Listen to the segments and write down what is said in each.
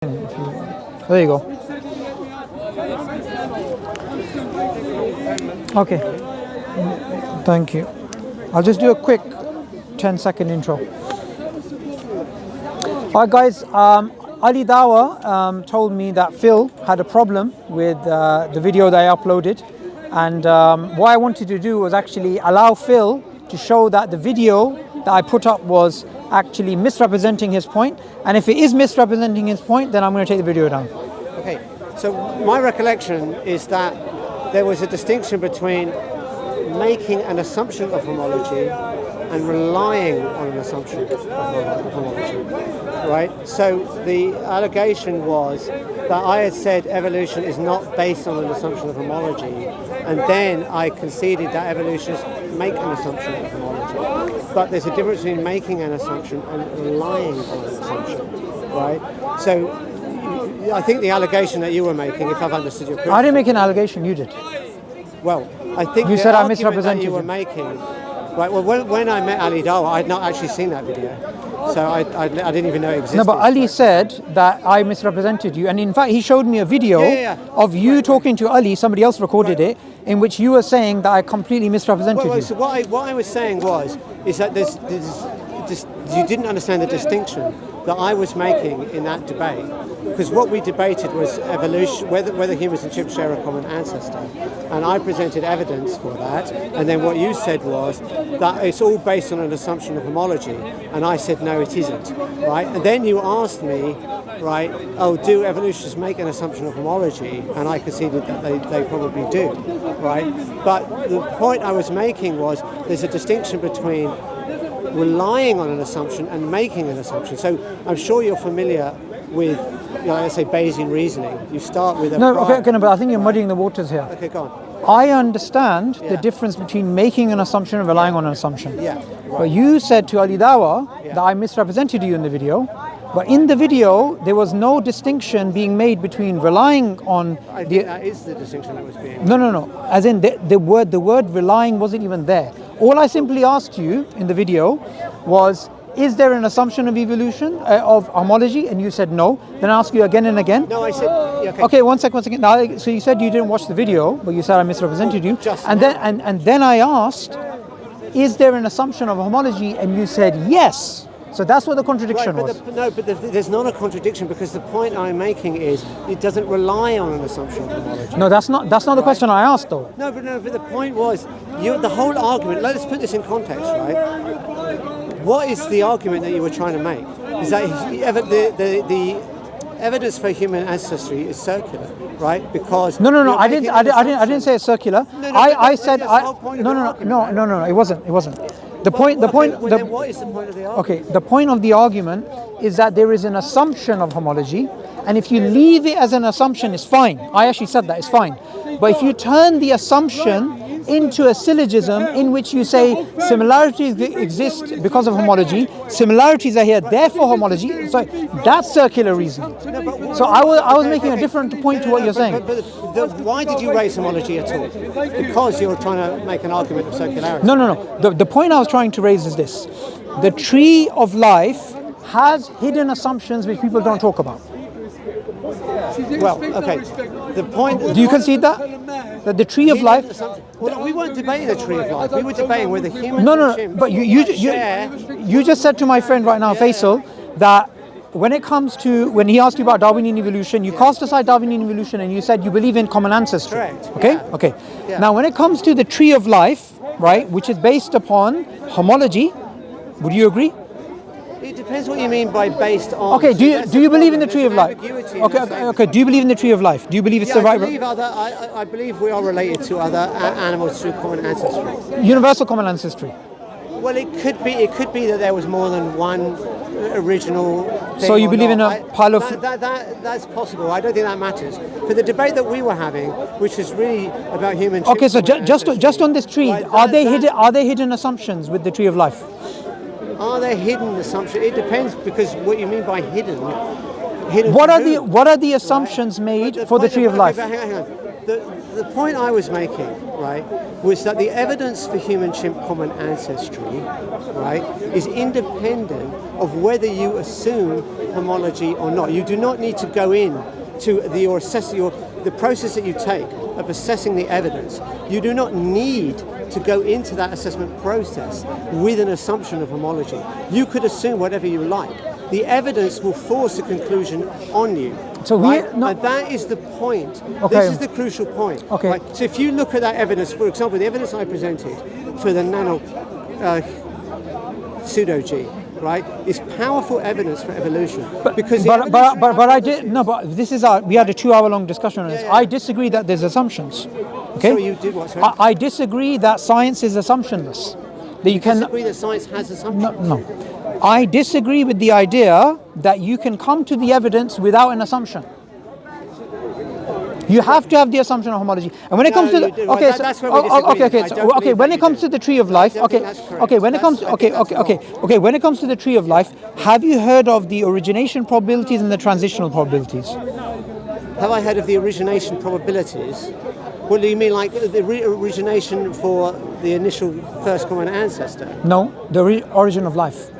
There you go. Okay. Thank you. I'll just do a quick 10-second intro. Alright guys, Ali Dawah told me that Phil had a problem with the video that I uploaded, and what I wanted to do was actually allow Phil to show that the video that I put up was actually misrepresenting his point, and if it is misrepresenting his point, then I'm going to take the video down. Okay, so my recollection is that there was a distinction between making an assumption of homology and relying on an assumption of homology, right? So the allegation was that I had said evolution is not based on an assumption of homology, and then I conceded that evolutionists make an assumption of homology. But there's a difference between making an assumption and relying on an assumption, right? So I think the allegation that you were making, if I've understood you correctly... I didn't make an allegation, you did. Well, I think you said I misrepresented you were making... Right, well, when I met Ali Dawah, I had not actually seen that video. So I didn't even know it existed. No, but Ali said that I misrepresented you. And in fact, he showed me a video of you talking to Ali, somebody else recorded it, in which you were saying that I completely misrepresented you. So what I was saying is that you didn't understand the distinction that I was making in that debate. Because what we debated was evolution, whether humans and chimps share a common ancestor. And I presented evidence for that. And then what you said was that it's all based on an assumption of homology. And I said, no, it isn't. Right? And then you asked me, right, oh, do evolutionists make an assumption of homology? And I conceded that they probably do. Right? But the point I was making was there's a distinction between relying on an assumption and making an assumption. So I'm sure you're familiar with, let's say, Bayesian reasoning. You start with a... No, okay, but I think you're muddying the waters here. Okay, go on. I understand the difference between making an assumption and relying on an assumption. Yeah. Right. But you said to Ali Dawah that I misrepresented you in the video. But in the video, there was no distinction being made between relying on... I think that is the distinction that was being made. No. As in, the word relying wasn't even there. All I simply asked you in the video was, is there an assumption of evolution, of homology? And you said no. Then I asked you again and again. No, I said... Okay, okay, one second. Now, so you said you didn't watch the video, but you said I misrepresented you. And then I asked, is there an assumption of homology? And you said yes. So that's what the contradiction was. There's not a contradiction, because the point I'm making is it doesn't rely on an assumption of homology. No, that's not the question I asked, though. No, but the point was, the whole argument, let's put this in context, right? What is the argument that you were trying to make? Is that the evidence for human ancestry is circular, right? Because no. I didn't say it's circular. I said no. It wasn't. What is the point of the argument? Okay, the point of the argument is that there is an assumption of homology, and if you leave it as an assumption, it's fine. I actually said that, it's fine. But if you turn the assumption into a syllogism in which you say similarities exist because of homology, similarities are here, therefore homology, so that's circular reasoning. So I was making a different point to what you're saying. But why did you raise homology at all? Because you're trying to make an argument of circularity. No. The point I was trying to raise is this. The tree of life has hidden assumptions which people don't talk about. Well, okay. The point... Do you concede that? That the tree of life... Well, we weren't debating the tree of life. We were debating whether humans and chimps... But you just said to my friend right now, Faisal, that when it comes to... When he asked you about Darwinian evolution, you cast aside Darwinian evolution and you said you believe in common ancestry. Correct. Okay? Yeah. Okay. Yeah. Now, when it comes to the tree of life, right, which is based upon homology, would you agree? It depends what you mean by based on. Okay, do you believe in the tree of life? Okay. Do you believe in the tree of life? Do you believe it's the right? I believe we are related to other animals through common ancestry. Universal common ancestry. Well, it could be that there was more than one original thing. So you believe in a pile of... That's possible. I don't think that matters. For the debate that we were having, which is really about human... Okay, so just on this tree, are they hidden assumptions with the tree of life? Are there hidden assumptions? It depends, because what you mean by hidden Hidden What from are who? what are the assumptions made But for the point- tree of okay, life? but hang on. The point I was making, right, was that the evidence for human-chimp common ancestry, right, is independent of whether you assume homology or not. You do not need to go in to the process that you take of assessing the evidence. You do not need to go into that assessment process with an assumption of homology. You could assume whatever you like. The evidence will force a conclusion on you. So right? no, And that is the point. Okay. This is the crucial point. Okay. Right? So if you look at that evidence, for example, the evidence I presented for the nano pseudo G, right, is powerful evidence for evolution. Because the evolutionary hypothesis- but this is we had a 2-hour-long discussion on this. Yeah. I disagree that there's assumptions. Okay. Sorry, you did what? Sorry? I disagree that science is assumptionless. That you can disagree that science has assumptions. no. I disagree with the idea that you can come to the evidence without an assumption. You have to have the assumption of homology. And when it comes to you do. Well, okay, that's where we disagree. okay, I don't okay. believe When that it you comes do. to the tree of life, I don't okay, think that's correct. okay. When it comes, I think that's wrong. okay. When it comes to the tree of life, have you heard of the origination probabilities and the transitional probabilities? Have I heard of the origination probabilities? What do you mean, like the origination for the initial first common ancestor? No, the origin of life.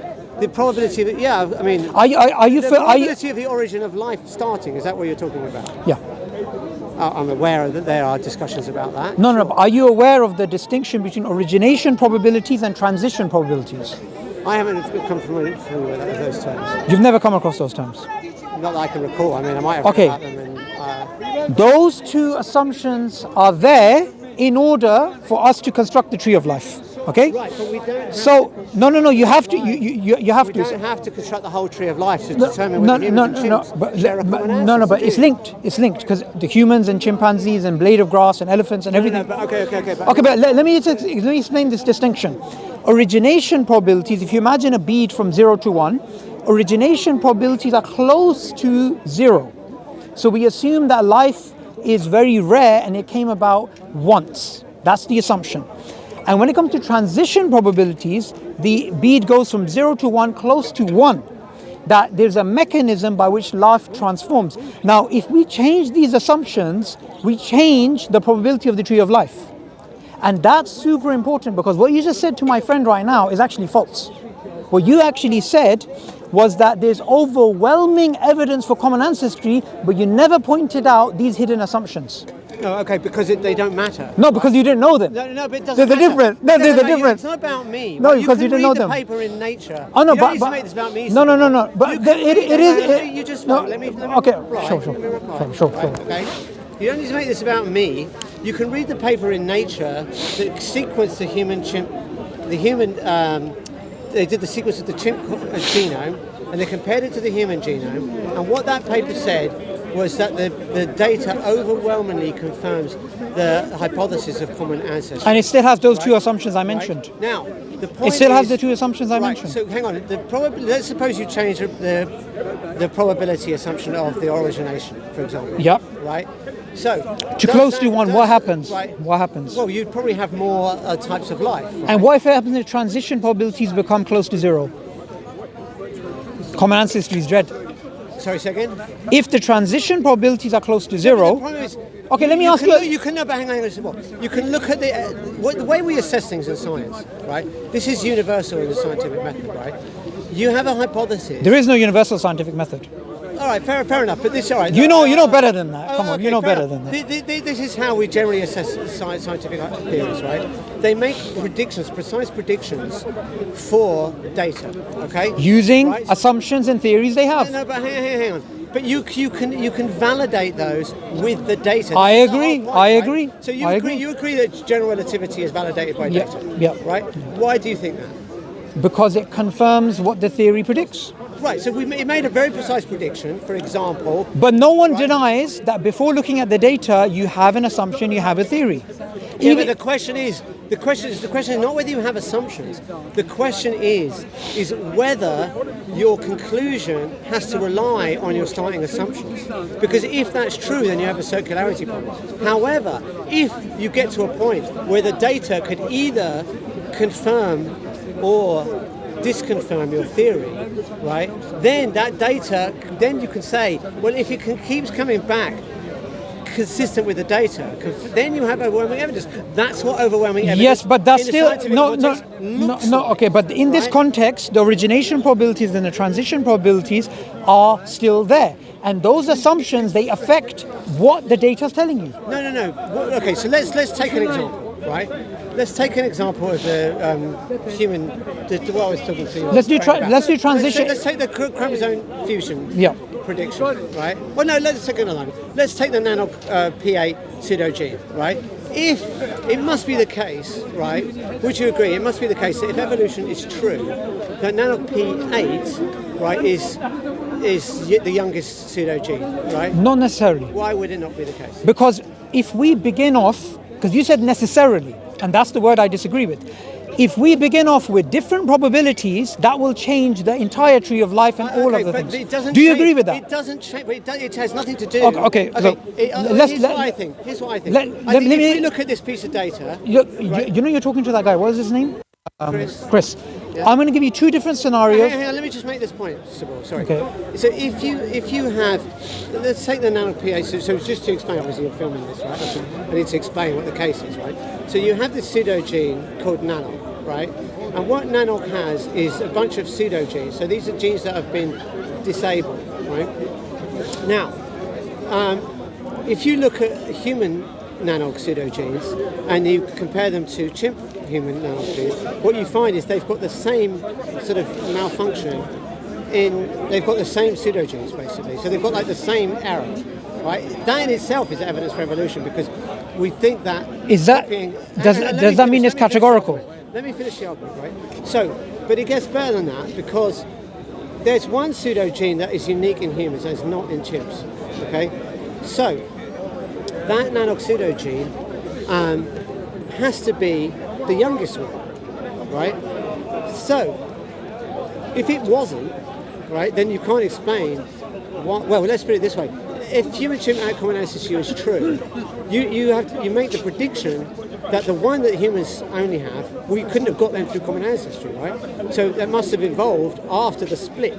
The probability of it, yeah, I mean, Are you the are you probability of the origin of life starting, is that what you're talking about? yeah. I'm aware that there are discussions about that. No, but are you aware of the distinction between origination probabilities and transition probabilities? I haven't come familiar with those terms. You've never come across those terms. Not that I can recall. I mean, I might have Okay. heard about them. And, Those two assumptions are there in order for us to construct the tree of life. Okay? right, but we don't. Have So no. You have to. You have we to. don't have to construct the whole tree of life to No, determine no, whether humans and chimps share a common ancestor. no, but do it's you? linked. It's linked because the humans and chimpanzees and blade of grass and elephants and everything. No, but okay. Okay, but let me explain this distinction. Origination probabilities, if you imagine a bead from 0 to 1, origination probabilities are close to 0. So we assume that life is very rare and it came about once. That's the assumption. And when it comes to transition probabilities, the bead goes from 0 to 1 close to 1. That there's a mechanism by which life transforms. Now, if we change these assumptions, we change the probability of the tree of life. And that's super important because what you just said to my friend right now is actually false. What you actually said was that there's overwhelming evidence for common ancestry, but you never pointed out these hidden assumptions. No, okay, because they don't matter. No, because you didn't know them. No, but it doesn't There's a matter. difference. No, It there's doesn't a matter. difference. It's not about me. No, Well, because you didn't know them. You can read the paper in Nature. Oh no, you don't but need to make this about me. no. But You can it read is. You just no. let me Okay, reply. sure. Let me reply. Sure. Right, okay. You don't need to make this about me. You can read the paper in Nature that sequenced the human chimp. They did the sequence of the chimp genome, and they compared it to the human genome. And what that paper said was that the data overwhelmingly confirms the hypothesis of common ancestry. And it still has those two assumptions I mentioned. Right? Now, the point It still has is- the two assumptions I right, mentioned. So hang on. Let's suppose you change the probability assumption of the origination, for example. Yep. Right. So To does close that- to 1, does- what happens? Right. What happens? Well, you'd probably have more types of life. Right? And what if it happens if transition probabilities become close to 0? Common ancestry is dread. Sorry, say again. If the transition probabilities are close to The 0, problem is, okay, let me ask can you. look- You can, no, but hang on a second. You can look at the way we assess things in science, right? This is universal in the scientific method, right? You have a hypothesis. There is no universal scientific method. All right, fair enough. But this, all right. You know better than that. Come on, okay, you know fair better enough. than that. This is how we generally assess scientific theories, right? They make predictions, precise predictions for data. Okay. Using Right? assumptions and theories they have. No, but hang on. But you can validate those with the data. I That's the agree, whole point, I right? agree, So I agree. you agree that general relativity is validated by Yeah, data. yeah. Right. Why do you think that? Because it confirms what the theory predicts. Right. So it made a very precise prediction. For example. But no one Right. denies that before looking at the data, you have an assumption, you have a theory. Yeah, but the question is not whether you have assumptions. The question is whether your conclusion has to rely on your starting assumptions. Because if that's true, then you have a circularity problem. However, if you get to a point where the data could either confirm or disconfirm your theory, right? Then that data, then you can say, well, if it keeps coming back consistent with the data, then you have overwhelming evidence. That's what overwhelming evidence. Yes, but that's in the still scientific context looks like, okay. But in this right? context, the origination probabilities and the transition probabilities are still there, and those assumptions, they affect what the data is telling you. No. Well, okay, so let's take an example, right? Let's take an example of the human. What I was talking to you. Let's do transition. Let's take the chromosome fusion. Yeah. Prediction, right? Well, no, let's take another one. Let's take the nanoc P8 pseudogene, right? If it must be the case, right? Would you agree? It must be the case that if evolution is true, that nanoc P8, right, is the youngest pseudogene, right? Not necessarily. Why would it not be the case? Because if we begin off, because you said necessarily, and that's the word I disagree with. If we begin off with different probabilities, that will change the entire tree of life and all of the things. Do you agree with that? It doesn't change. It has nothing to do. Okay. Look, here's what I think. Here's what I think. If we look at this piece of data, you know, you're talking to that guy. What is his name? Chris. Yeah. I'm going to give you two different scenarios. Hang on, let me just make this point, Suboor. Sorry. Okay. So if you have, let's take the nanoc P8. So just to explain, obviously you're filming this, right? I need to explain what the case is, right? So you have this pseudogene called nanoc, right? And what nanoc has is a bunch of pseudogenes. So these are genes that have been disabled, right? Now, if you look at human nanoc pseudogenes and you compare them to chimp human nanoc genes, what you find is they've got the same sort of malfunction they've got the same pseudogenes basically. So they've got like the same error, right? That in itself is evidence for evolution because we think that... Does that mean it's categorical? Let me finish the argument, right? So, but it gets better than that because there's one pseudogene that is unique in humans and it's not in chimps, okay? So, that nanoc pseudogene has to be the youngest one, right? So, if it wasn't, right, then you can't explain what, well, let's put it this way. If human-chimp outcome analysis is true, you make the prediction that the one that humans only have, we couldn't have got them through common ancestry, right? So that must have evolved after the split,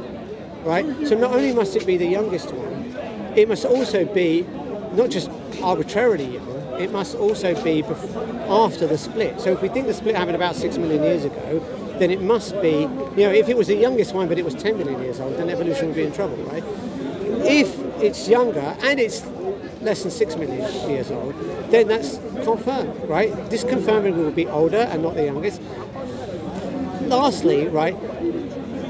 right? So not only must it be the youngest one, it must also be not just arbitrarily young, it must also be after the split. So if we think the split happened about 6 million years ago, then it must be, if it was the youngest one but it was 10 million years old, then evolution would be in trouble, right? If it's younger and it's less than 6 million years old, then that's confirmed, right? This confirming will be older and not the youngest. Lastly, right,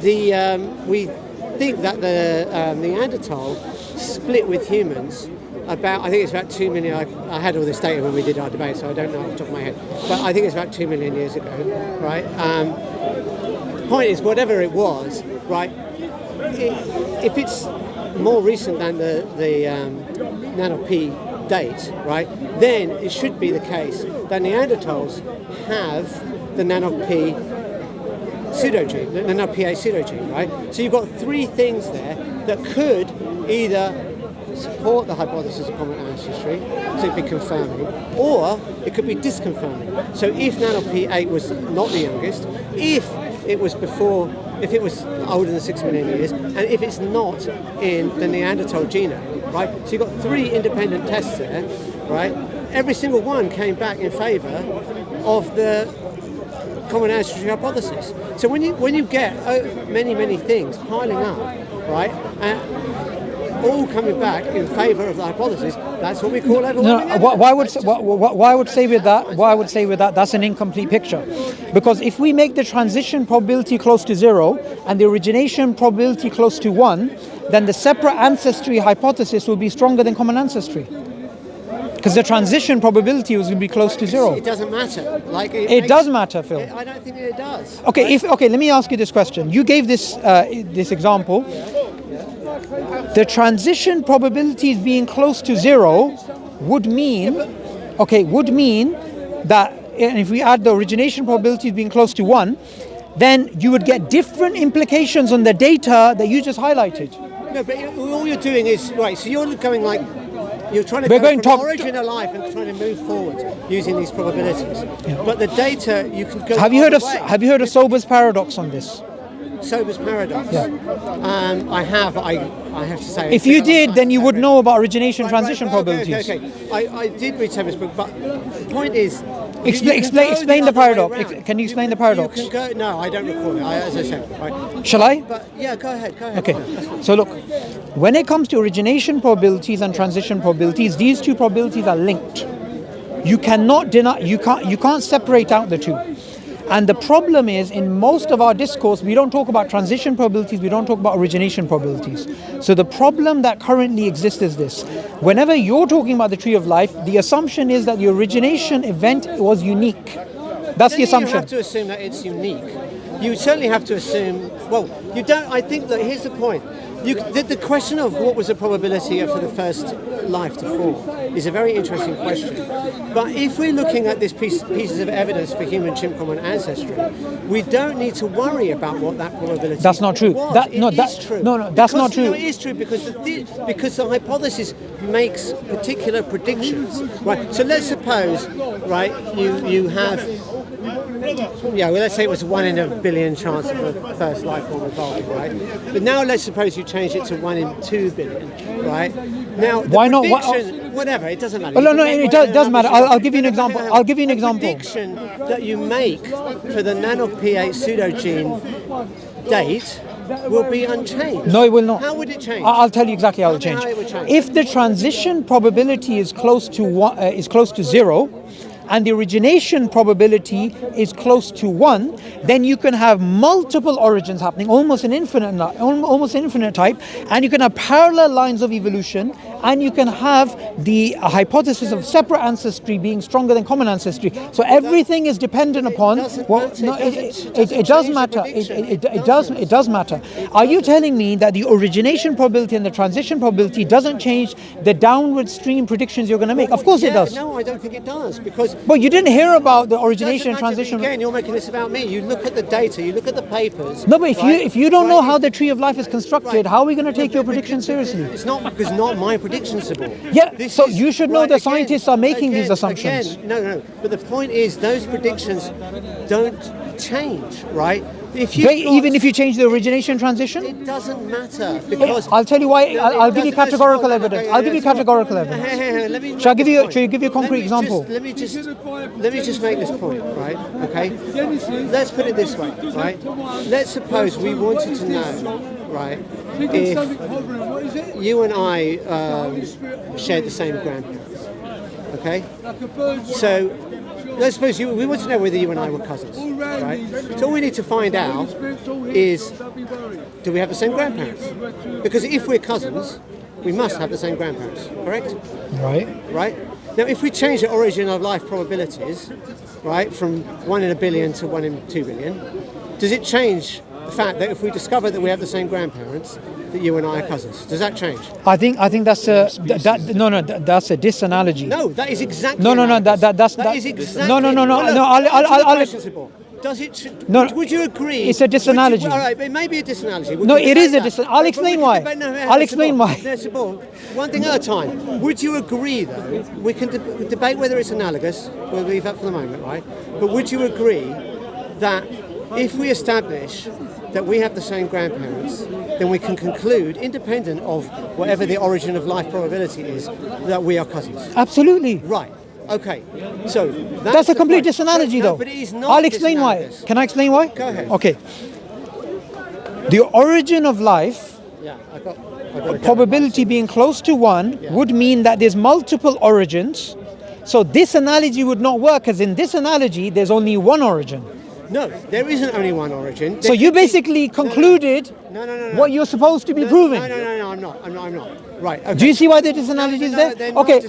we think that the Neanderthal split with humans I think it's about 2 million, I had all this data when we did our debate, so I don't know off the top of my head, but I think it's about 2 million years ago, right? Point is, whatever it was, right, if it's more recent than the nanoc P date, right, then it should be the case that Neanderthals have the nanoc P pseudogene, the nanoc P8 pseudogene, right? So you've got three things there that could either support the hypothesis of common ancestry, so it'd be confirming, or it could be disconfirming. So if nanoc P8 was not the youngest, if it was older than 6 million years, and if it's not in the Neanderthal genome, right? So you've got three independent tests there, right? Every single one came back in favour of the common ancestry hypothesis. So when you get many things piling up, right, all coming back in favour of the hypothesis, that's what we call overwhelming evidence. Why I would say with that, that's an incomplete picture. Because if we make the transition probability close to 0 and the origination probability close to 1, then the separate ancestry hypothesis will be stronger than common ancestry. Because the transition probability was going to be close to 0. It doesn't matter. It does matter, Phil. I don't think it does. Okay, let me ask you this question. You gave this example. The transition probabilities being close to 0 would mean that if we add the origination probabilities being close to 1, then you would get different implications on the data that you just highlighted. No, but all you're doing is, right, so you're going like, you're trying to go from origin of life and trying to move forward using these probabilities. Yeah. But the data, you can go... Have you heard of Suboor's paradox on this? Sober's paradox. I have to say. If you did, then you would know about origination transition probabilities. Okay. I did read Sober's book, but the point is. Explain the paradox. Can you explain the paradox? You can go, no, I don't recall it. As I said, right? Shall I? But yeah, go ahead. Okay. So look, when it comes to origination probabilities and transition probabilities, these two probabilities are linked. You cannot deny. You can't separate out the two. And the problem is, in most of our discourse, we don't talk about transition probabilities, we don't talk about origination probabilities. So the problem that currently exists is this. Whenever you're talking about the tree of life, the assumption is that the origination event was unique. That's the assumption. You have to assume that it's unique. You certainly have to assume, well, you don't, I think that here's the point. The question of what was the probability for the first life to fall is a very interesting question. But if we're looking at this pieces of evidence for human chimp common ancestry, we don't need to worry about what that probability. That's not true. Was. That's true. No, that's not true. No, it is true because the hypothesis makes particular predictions. Right. So let's suppose, right, you have. Yeah, well, let's say it was 1 in a billion chance of the first life form evolving, right? But now let's suppose you change it to 1 in 2 billion, right? Now, why not? Whatever, it doesn't matter. No, it does matter. I'll give you an example. I'll give you an example. The prediction that you make for the nanoP8 pseudogene date will be unchanged. No, it will not. How would it change? I'll tell you exactly how it will change. How it would change. If the transition probability is close to 0, and the origination probability is close to 1, then you can have multiple origins happening, almost an infinite type, and you can have parallel lines of evolution, and you can have the hypothesis of separate ancestry being stronger than common ancestry. So everything is dependent upon. It does matter. It does matter. Are you telling me that the origination probability and the transition probability doesn't change the downward stream predictions you're going to make? Of course it does. No, I don't think it does because. But you didn't hear about the origination and transition. Again, you're making this about me. You look at the data, you look at the papers. No, but if you don't know how the tree of life is constructed, how are we going to take your prediction seriously? It's not because not my prediction, Suboor. Yeah, so you should know the scientists are making these assumptions. No. But the point is, those predictions don't change, right? Even if you change the origination transition? It doesn't matter because I'll tell you why. I'll give you categorical evidence. I'll give you categorical evidence. Shall I give you a concrete example? Let me just make this point, right? Okay. Let's put it this way, right? Let's suppose we wanted to know, right, if you and I shared the same grandparents. Okay. So. Let's suppose we want to know whether you and I were cousins, right? So all we need to find out is, do we have the same grandparents? Because if we're cousins, we must have the same grandparents, correct? Right? Now, if we change the origin of life probabilities, right, from 1 in a billion to 1 in 2 billion, does it change the fact that if we discover that we have the same grandparents, that you and I are cousins? Does that change? I think that's that's a disanalogy. No, that is exactly. That is exactly. I'll does it? Would you agree? It's a disanalogy. All right, it may be a disanalogy. It is a disanalogy. I'll explain why. I'll explain why. One thing at a time. Would you agree, though? We can debate whether it's analogous. We'll leave that for the moment, right? But would you agree that if we establish that we have the same grandparents, then we can conclude, independent of whatever the origin of life probability is, that we are cousins? Absolutely. Right. Okay. So that's a complete disanalogy, though. But it is not. I'll explain why. Can I explain why? Go ahead. Okay. The origin of life, probability being close to 1, would mean that there's multiple origins. So this analogy would not work, as in this analogy, there's only one origin. No, there isn't only one origin. So you basically concluded what you're supposed to be proving. No, I'm not. Right. Okay. Do you see why the disanalogy is there? Okay.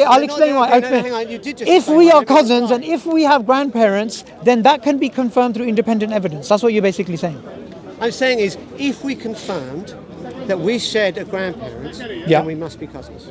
I'll explain why. If we are cousins and if we have grandparents, then that can be confirmed through independent evidence. That's what you're basically saying. I'm saying is, if we confirmed that we shared a grandparent, Yeah. then we must be cousins.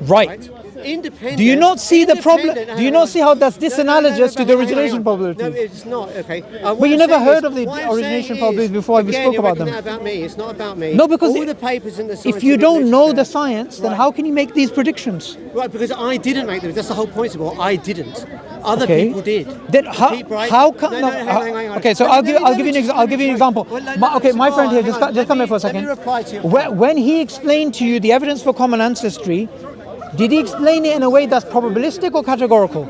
Right. Independent. Do you not see the problem? independent- Do you not see how that's disanalogous to but the hang on, origination hang on. probabilities? No, it's not. Okay. But you never heard of the origination probabilities before we spoke you're about making them. that about me. It's not about me. No, because all the papers in the if scientific you don't know the literature- science, then Right. how can you make these predictions? Right, because I didn't make them. That's the whole point of it. I didn't. Other Okay. people did. Then how come? No, hang on. Okay, so Let me- I'll give you an example. Well, Okay, my friend here, hang just on, come here for a let me second. reply to your When he explained to you the evidence for common ancestry, did he explain it in a way that's probabilistic or categorical?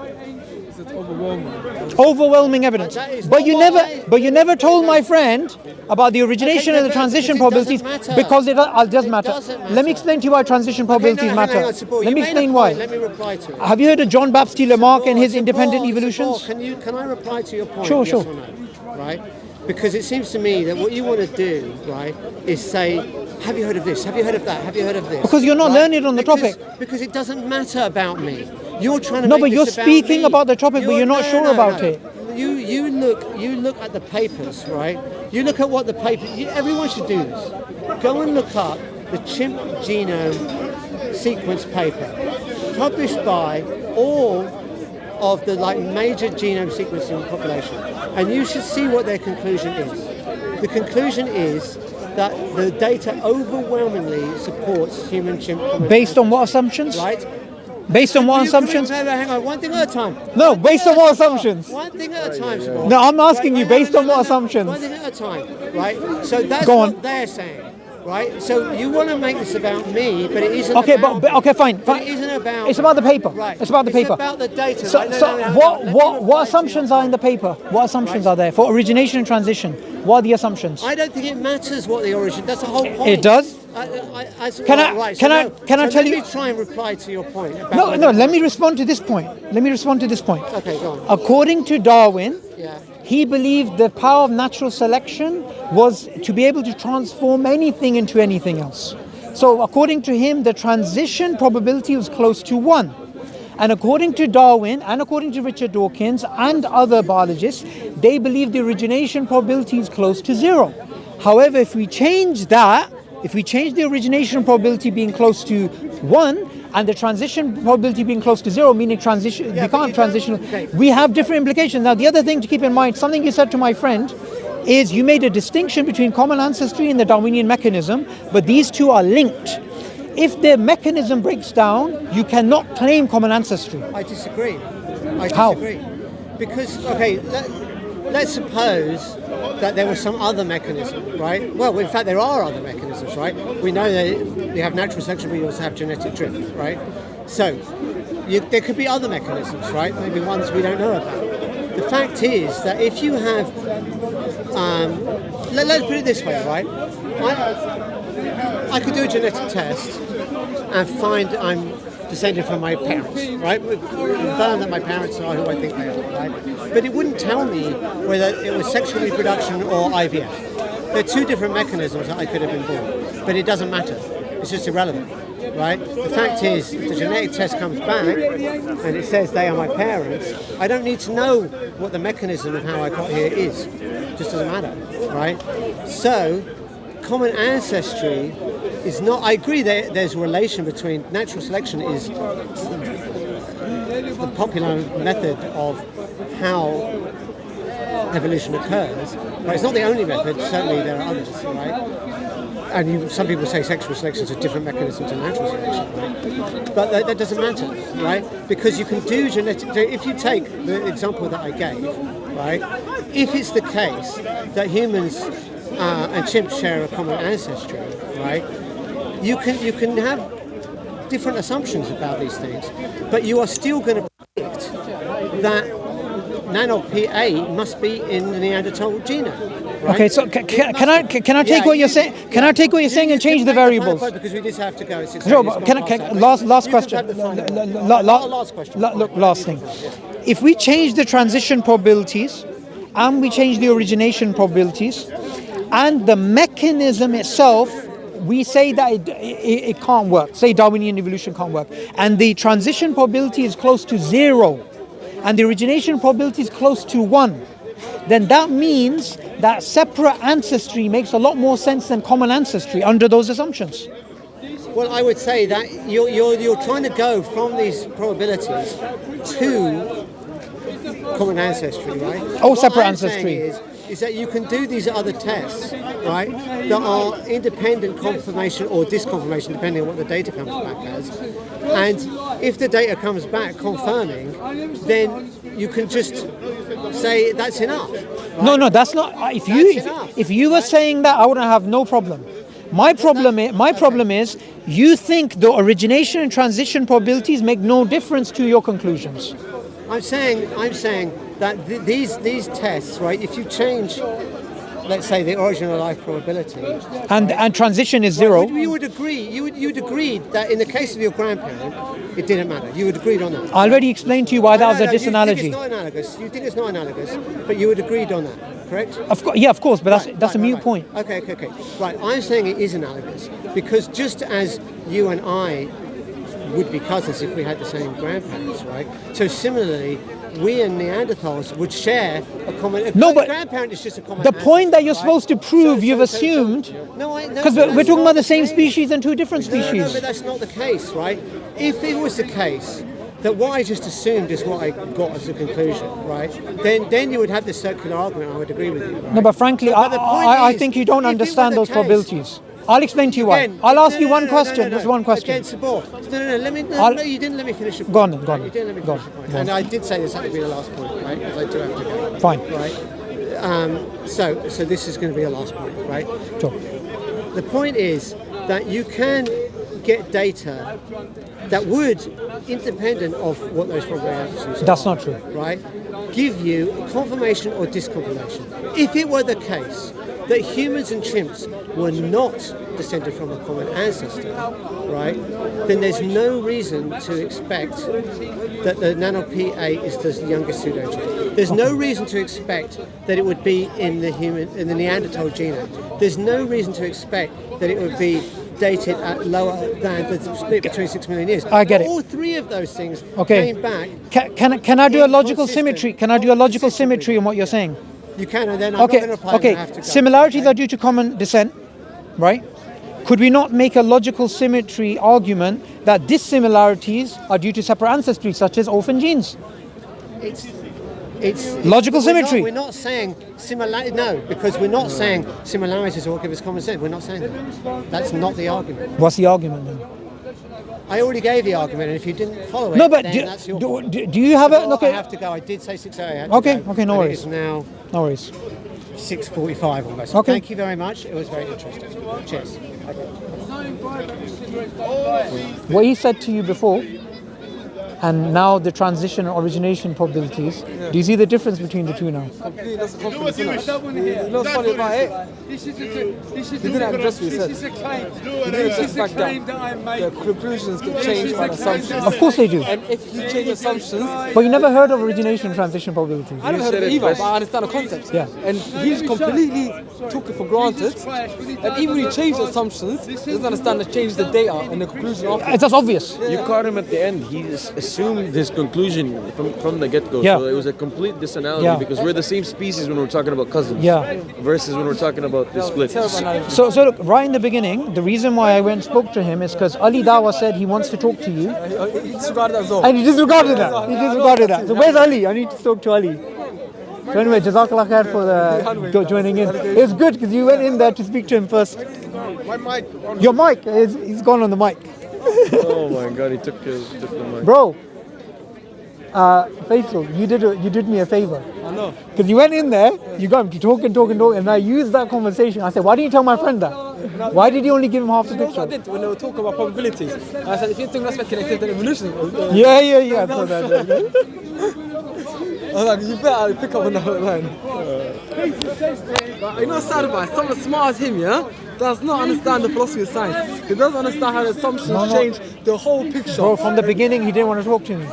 Overwhelming evidence. That is But not you what never, never told my friend about the origination Okay, and the but transition because it probabilities doesn't matter. because it does matter. doesn't matter. Let me explain to you why transition probabilities hang on, matter. Subboor, Let you me made a explain point. why. Let me reply to it. Have you heard of John Baptiste Lamarck and his Subboor, independent Subboor, evolutions? Can I reply to your point? Sure, yes sure. Or no? Right? Because it seems to me that what you want to do, right, is say, have you heard of this? Have you heard of that? Have you heard of this? Because you're not learned on the topic. Because it doesn't matter about me. You're trying to No, make but this you're about speaking me. about the topic, but you're not sure about it. You look at the papers, right? You look at what the paper. Everyone should do this. Go and look up the chimp genome sequence paper, published by all of the major genome sequencing population, and you should see what their conclusion is. The conclusion is that the data overwhelmingly supports human-chimp common Based on what assumptions? right? Based on what No, assumptions? hang on, one thing at a time. No, One based thing on at what a time. assumptions? One thing at a time, Suboor. No, I'm asking you, based on what assumptions? One thing at a time, right? So that's Go what on. they're saying, right? So you want to make this about me, but it isn't Okay, about but okay, fine. But it isn't about It's about the paper. Right. It's about the paper. It's about the data. So, right? so Let me what reply to assumptions your are in the point. paper? What assumptions are there for origination and transition? What are the assumptions? I don't think it matters what the origin. That's the whole point. It does? Can I- right, can I- no, can I so tell let you- me try and reply to your point. About No, whether- no. Let me respond to this point. Okay, go on. According to Darwin, Yeah. he believed the power of natural selection was to be able to transform anything into anything else. So according to him, the transition probability was close to 1. And according to Darwin and according to Richard Dawkins and other biologists, they believe the origination probability is close to 0. However, if we change the origination probability being close to 1 and the transition probability being close to 0, meaning transition, Yeah, you but can't you transition, don't- okay. we have different implications. Now, the other thing to keep in mind, something you said to my friend, is you made a distinction between common ancestry and the Darwinian mechanism, but these two are linked. If the mechanism breaks down, you cannot claim common ancestry. I disagree. I How? disagree. Because, okay, let's suppose that there was some other mechanism, right? Well, in fact, there are other mechanisms, right? We know that you have natural selection, but you also have genetic drift, right? So, there could be other mechanisms, right? Maybe ones we don't know about. The fact is that if you have, let's put it this way, right? I could do a genetic test and find I'm descended from my parents, right? We've found that my parents are who I think they are, right? But it wouldn't tell me whether it was sexual reproduction or IVF. There are two different mechanisms that I could have been born, but it doesn't matter. It's just irrelevant, right? The fact is, if the genetic test comes back and it says they are my parents, I don't need to know what the mechanism of how I got here is. It just doesn't matter, right? So, common ancestry is not. I agree that there's a relation between natural selection is the popular method of how evolution occurs, but it's not the only method. Certainly, there are others, right? And some people say sexual selection is a different mechanism to natural selection, right? But that doesn't matter, right? Because you can do genetic. If you take the example that I gave, right? If it's the case that humans and chimps share a common ancestry, right? You can have different assumptions about these things, but you are still going to predict that NaNOG-PA must be in the Neanderthal genome. Right? Okay, so can I take what you're saying? Can I take what you're saying and change the variables? Because we just have to go. Sure, but last question. Last question. Look, last thing. If we change the transition probabilities and we change the origination probabilities and the mechanism itself, we say that it can't work. Say Darwinian evolution can't work. And the transition probability is close to 0. And the origination probability is close to 1. then that means that separate ancestry makes a lot more sense than common ancestry under those assumptions. Well, I would say that you're trying to go from these probabilities to common ancestry, right? Separate I'm ancestry. saying is that you can do these other tests, right, that are independent confirmation or disconfirmation, depending on what the data comes back as. And if the data comes back confirming, then you can just say that's enough. Right? No, that's not. If you were saying that, I wouldn't have no problem. My problem is you think the origination and transition probabilities make no difference to your conclusions. I'm saying that these tests, right? If you change, let's say, the origin of life probability, and transition is zero. You would agree. You'd agree that in the case of your grandparent, it didn't matter. You would agreed on that. I already explained to you why that was a disanalogy. You think it's not analogous, but you would agreed on that, correct? Of course, but that's a mute point. Okay. Right, I'm saying it is analogous because just as you and I would be cousins if we had the same grandparents, right? So similarly, we and Neanderthals would share a common. Grandparent is just a common. The point that you're supposed to prove, you've assumed. Because we're talking about the same species and two different species. No, but that's not the case, right? If it was the case that what I just assumed is what I got as a conclusion, right? Then you would have this circular argument. I would agree with you. Right? No, but frankly, I think you don't understand those probabilities. I'll explain to you why. I'll ask you one question. There's one question. Again, Subboor. No, you didn't let me finish your point. Go on. You didn't let me finish your point. And I did say this had to be the last point, right? Because I do have to go. Fine. Right. So this is going to be the last point, right? Sure. The point is that you can get data that would, independent of what those probabilities are. That's not true. Right? Give you confirmation or disconfirmation. If it were the case that humans and chimps were not descended from a common ancestor, right, then there's no reason to expect that the nano-P8 is the youngest pseudogene. There's no reason to expect that it would be in the Neanderthal genome. There's no reason to expect that it would be dated at lower than the split between 6 million years. I get it. All three of those things came back. Can I do a logical symmetry? Can I do a logical symmetry in what you're saying? You can, and then I'm not going to reply. Okay. I have to go. Similarities are due to common descent, right? Could we not make a logical symmetry argument that dissimilarities are due to separate ancestry, such as orphan genes? It's logical symmetry. We're not saying similarity. No, because we're not saying similarities are what give us common sense. We're not saying that. That's not the argument. What's the argument then? I already gave the argument, and if you didn't follow it, no, but then that's your fault. Do you have it? Okay. I have to go. I did say 6:30. Okay, no worries. It is now no worries. 6:45 almost. Okay. Thank you very much. It was very interesting. Cheers. What he said to you before, and now the transition and origination probabilities. Yeah. Do you see the difference between the two now? Completely, that's a confidence, isn't it? You know what's funny about it? He didn't address what he said. He didn't just fact that the conclusions get changed by assumptions. Of course they do. And if you change assumptions... But you never heard of origination and transition probabilities? I never heard of it either, but I understand the concept. Yeah. And he completely took it for granted. And even when he changed assumptions, he doesn't understand to change the data and the conclusion after. It's just obvious. You caught him at the end. He assumed his conclusion from the get-go. Yeah. So it was a complete disanalogy because we're the same species when we're talking about cousins versus when we're talking about the split. So look, right in the beginning, the reason why I went and spoke to him is because Ali Dawah said he wants to talk to you. He disregarded that as well. And he disregarded that. So where's Ali? I need to talk to Ali. So anyway, Jazakallah khair for joining in. It's good because you went in there to speak to him first. My mic. Your mic, he's gone on the mic. Oh my God, he took the mic. Bro, Faisal, you did me a favor. I know. Because you went in there, you got him to talk, and I used that conversation. I said, why didn't you tell my friend that? Why did you only give him half the picture? I did when they were talking about probabilities. I said, if you're talking about speculative, then evolution. Yeah. I saw that. I was like, you better pick up on that line. But you know what's sad about it? Someone as smart as him, does not understand the philosophy of science. He doesn't understand how the assumptions change the whole picture. Bro, from the beginning, he didn't want to talk to me.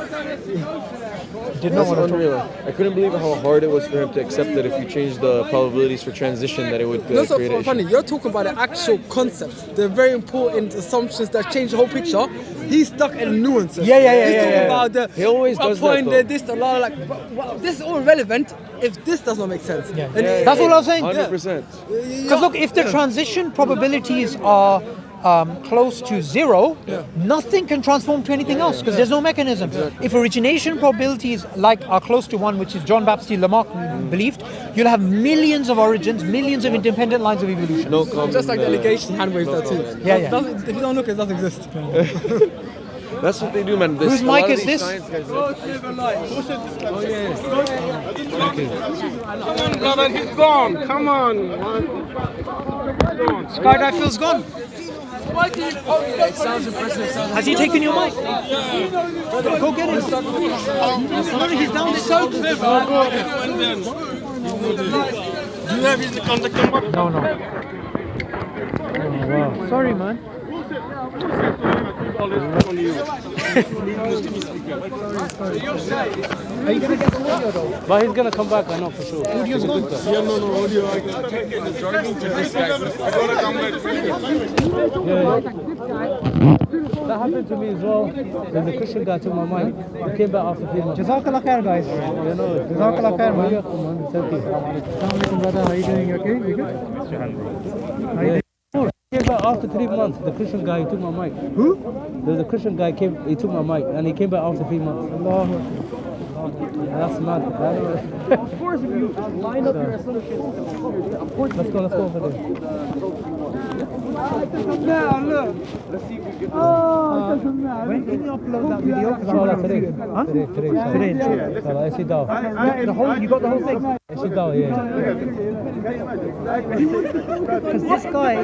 He did not want to talk to me. I couldn't believe how hard it was for him to accept that if you change the probabilities for transition that it would That's create so funny. You're talking about the actual concepts, the very important assumptions that change the whole picture. He's stuck in nuances. Yeah, yeah, yeah, He's yeah, talking yeah. about the. He always does that, point though. this, the law, like, this is all relevant if this does not make sense. Yeah. And That's what I was saying. 100%. Because look, if the transition probabilities are close to zero, nothing can transform to anything else because there's no mechanism. If origination probabilities are close to one, which is John Baptiste Lamarck believed, you'll have millions of origins, millions of independent lines of evolution. No comment. just like the allegation hand wave that too. Yeah, yeah. If you don't look, it doesn't exist. That's what they do, man. Whose mic is this? Oh, yes. Come on, brother, he's gone. Come on. Skydivephil's gone. It sounds impressive. Has he taken your mic? Go get him. He's down there. So clever. Do you have his contact number? No, no. Oh, wow. Sorry, man. Are you going to get the audio though? But he's gonna come back, I know for sure. Audio's gone. Yeah, no, audio. I gotta come back. That happened to me as well. When the Christian guy took my mic, he came back after 3 months. Jazakallah khair, guys. Jazakallah khair, man. It's okay. Assalamu alaikum, brother. How are you doing? You okay? You good? He came back after 3 months. The Christian guy, he took my mic. Who? There's a Christian guy he took my mic, and he came back after 3 months. Allah. That's mad. Of course, if you line up your associates, let's go over there. Now, look. When can you upload that video? Inshallah, today. Huh? Today. Inshallah, I see Dawah. You got the whole thing? I see Dawah, yeah. Because this guy